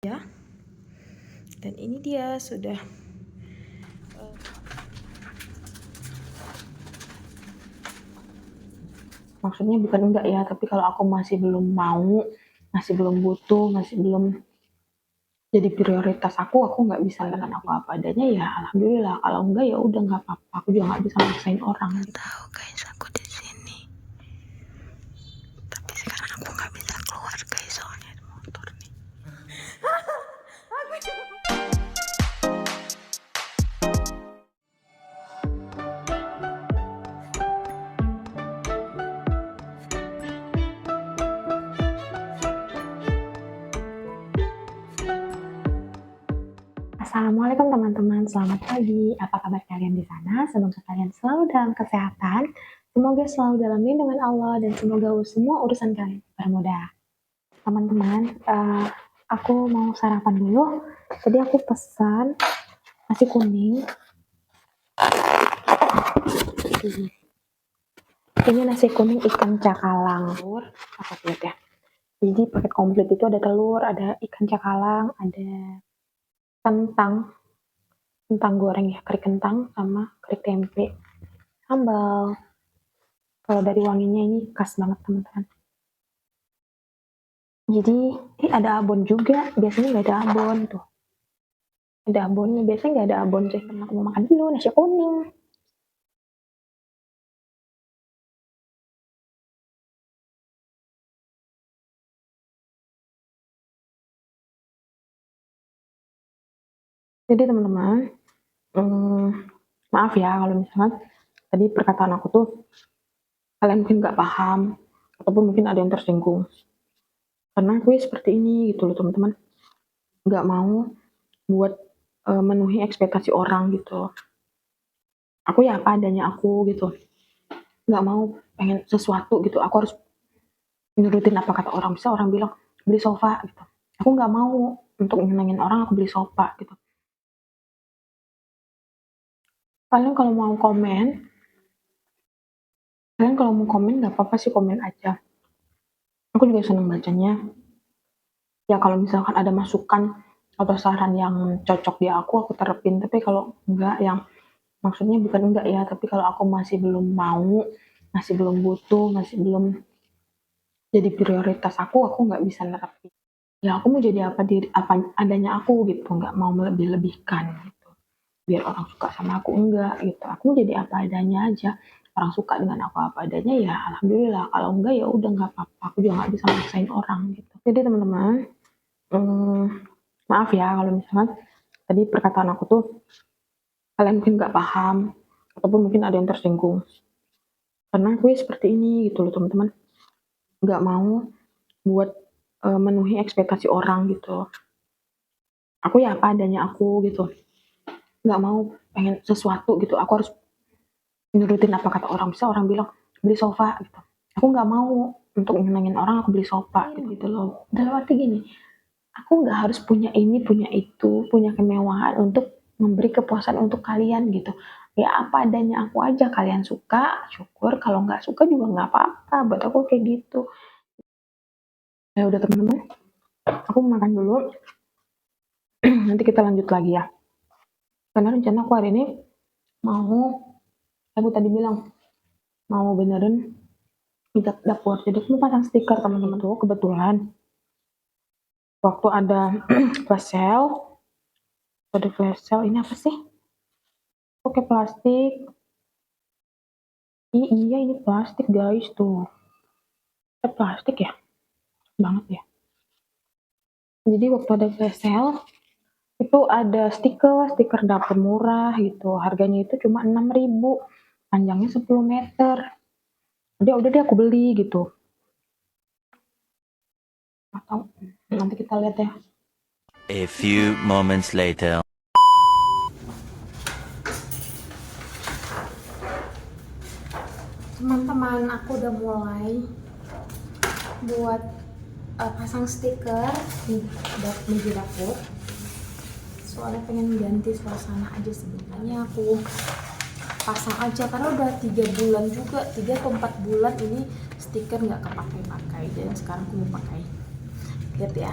ya. Dan ini dia sudah maksudnya bukan enggak ya, tapi kalau aku masih belum mau, masih belum butuh, masih belum jadi prioritas aku nggak bisa dengan aku apa adanya ya alhamdulillah. Kalau enggak ya udah nggak apa-apa, aku juga nggak bisa maksain orang gitu. Tahu guys, aku di sini. Tapi sekarang aku nggak bisa keluar guys, soalnya ada motor nih. Assalamualaikum teman-teman, selamat pagi. Apa kabar kalian di sana? Semoga kalian selalu dalam kesehatan, semoga selalu dalam lindungan Allah, dan semoga semua urusan kalian bermudah. Teman-teman, aku mau sarapan dulu. Tadi aku pesan nasi kuning. Ini nasi kuning ikan cakalang. Apa lihat ya? Jadi paket komplit itu ada telur, ada ikan cakalang, ada kentang goreng ya, kari kentang sama kari tempe, sambal. Kalau dari wanginya ini khas banget teman-teman. Jadi ada abon juga, biasanya nggak ada abon tuh. Ada abonnya, biasanya nggak ada abon. Jadi aku mau makan dulu nasi kuning. Jadi teman-teman, maaf ya kalau misalnya tadi perkataan aku tuh kalian mungkin nggak paham ataupun mungkin ada yang tersinggung. Karena gue seperti ini gitu loh teman-teman. Nggak mau buat memenuhi ekspektasi orang gitu. Aku ya apa adanya aku gitu. Nggak mau pengen sesuatu gitu. Aku harus nurutin apa kata orang. Bisa orang bilang beli sofa gitu. Aku nggak mau untuk nyenengin orang aku beli sofa gitu. Kalian kalau mau komen nggak apa-apa sih, komen aja. Aku juga seneng bacanya. Ya kalau misalkan ada masukan atau saran yang cocok di aku terapin. Tapi kalau enggak, yang maksudnya bukan enggak ya, tapi kalau aku masih belum mau, masih belum butuh, masih belum jadi prioritas aku nggak bisa nerapin. Ya aku mau jadi apa adanya aku gitu, nggak mau melebih-lebihkan gitu. Biar orang suka sama aku enggak gitu. Aku mau jadi apa adanya aja. Orang suka dengan aku apa adanya ya alhamdulillah. Kalau enggak ya udah nggak apa-apa. Aku juga nggak bisa maksain orang gitu. Jadi teman-teman, maaf ya kalau misalnya tadi perkataan aku tuh kalian mungkin nggak paham ataupun mungkin ada yang tersinggung. Karena gue seperti ini gitu loh teman-teman. Nggak mau buat memenuhi ekspektasi orang gitu. Aku ya apa adanya aku gitu. Nggak mau pengen sesuatu gitu. Aku harus nurutin apa kata orang. Bisa orang bilang beli sofa gitu. Aku nggak mau untuk nyenengin orang aku beli sofa gitu loh. Dalam arti gini, aku nggak harus punya ini, punya itu, punya kemewahan untuk memberi kepuasan untuk kalian gitu. Ya apa adanya aku aja, kalian suka, syukur. Kalau nggak suka juga nggak apa-apa. Buat aku kayak gitu. Ya udah teman-teman, aku makan dulu. Nanti kita lanjut lagi ya. Karena rencana aku hari ini mau, aku tadi bilang mau benerin minta dapur. Jadi aku mau pasang stiker teman-teman tuh. Kebetulan waktu ada flash sale, ini apa sih? Oke, plastik. Iya ini plastik guys tuh. Plastik ya, banget ya. Jadi waktu ada flash sale itu ada stiker dapur murah gitu. Harganya itu cuma 6.000, panjangnya 10 meter. Udah deh aku beli gitu. Atau nanti kita lihat ya. A few moments later. Teman-teman, aku udah mulai buat pasang stiker di meja dapur. Soalnya pengen ganti suasana aja sebenarnya, aku pasang aja karena udah 3 bulan juga, 3 atau 4 bulan ini stiker nggak kepakai-pakai, dan sekarang aku mau pakai. Lihat ya,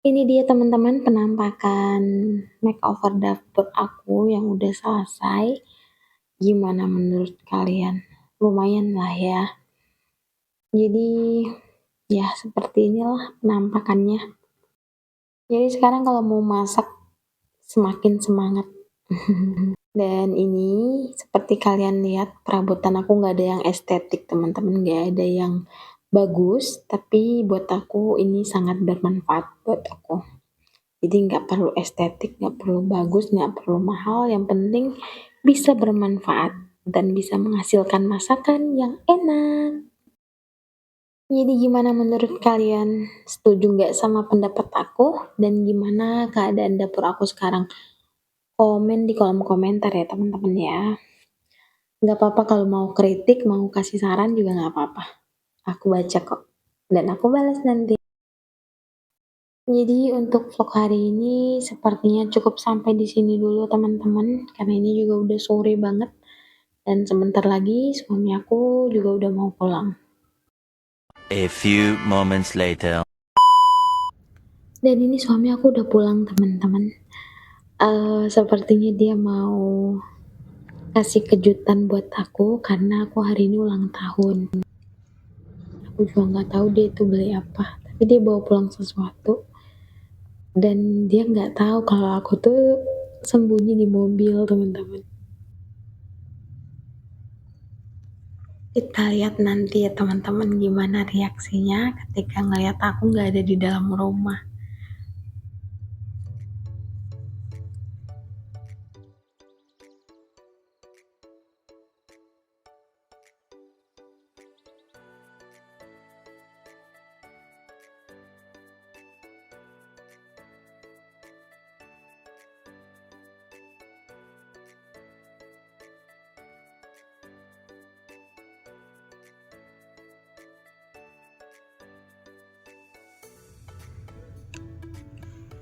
Ini dia teman-teman penampakan makeover dapur aku yang udah selesai. Gimana menurut kalian? Lumayan lah ya. Jadi ya seperti inilah penampakannya. Jadi sekarang kalau mau masak semakin semangat. Dan ini seperti kalian lihat perabotan aku nggak ada yang estetik teman-teman, nggak ada yang bagus, tapi buat aku ini sangat bermanfaat buat aku. Jadi nggak perlu estetik, nggak perlu bagus, nggak perlu mahal, yang penting bisa bermanfaat dan bisa menghasilkan masakan yang enak. Jadi gimana menurut kalian? Setuju nggak sama pendapat aku? Dan gimana keadaan dapur aku sekarang? Komen di kolom komentar ya teman-teman ya. Nggak apa-apa kalau mau kritik, mau kasih saran juga nggak apa-apa. Aku baca kok. Dan aku balas nanti. Jadi untuk vlog hari ini sepertinya cukup sampai di sini dulu teman-teman, karena ini juga udah sore banget dan sebentar lagi suami aku juga udah mau pulang. A few moments later. Dan ini suami aku udah pulang teman-teman. Sepertinya dia mau kasih kejutan buat aku karena aku hari ini ulang tahun. Aku juga nggak tahu dia itu beli apa, tapi dia bawa pulang sesuatu. Dan dia nggak tahu kalau aku tuh sembunyi di mobil teman-teman. Kita lihat nanti ya teman-teman gimana reaksinya ketika ngeliat aku nggak ada di dalam rumah.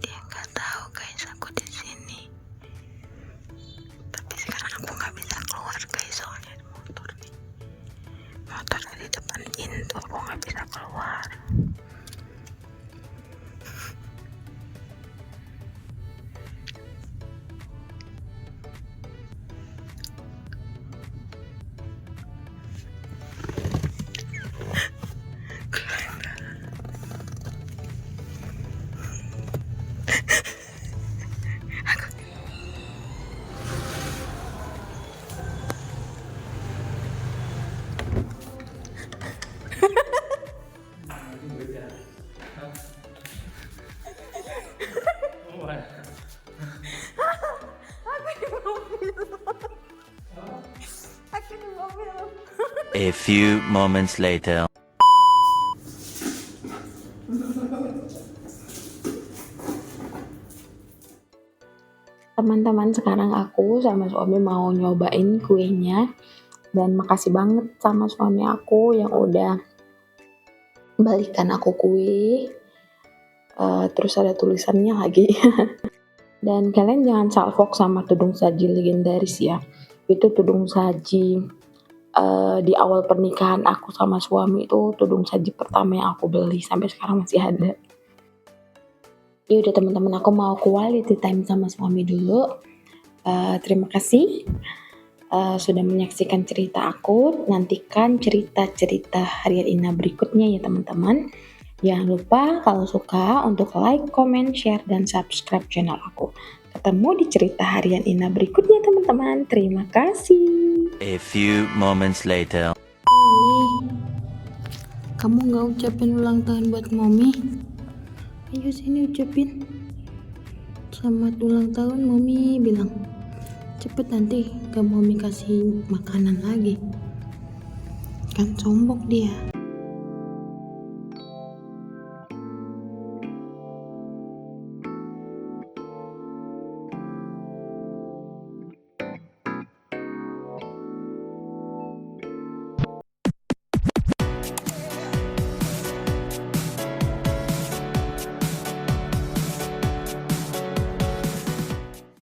Dia nggak tahu guys aku di sini. Tapi sekarang aku nggak bisa keluar guys, soalnya ada motor nih. Motor di depan pintu, aku nggak bisa keluar. A few moments later. Teman-teman, sekarang aku sama suami mau nyobain kuenya. Dan makasih banget sama suami aku yang udah balikan aku kue. Terus ada tulisannya lagi. Dan kalian jangan salfok sama tudung saji legendaris ya. Itu tudung saji di awal pernikahan aku sama suami, itu tudung saji pertama yang aku beli, sampai sekarang masih ada. Ya udah teman-teman, aku mau quality time sama suami dulu. Terima kasih sudah menyaksikan cerita aku. Nantikan cerita-cerita harian Ina berikutnya ya teman-teman. Jangan lupa kalau suka untuk like, comment, share, dan subscribe channel aku. Ketemu di cerita harian Ina berikutnya teman-teman. Terima kasih. A few moments later. Kamu nggak ucapin ulang tahun buat Mommy? Ayo sini ucapin. Selamat ulang tahun Mommy, bilang. Cepet nanti gak Mommy kasih makanan lagi. Kan sombong dia.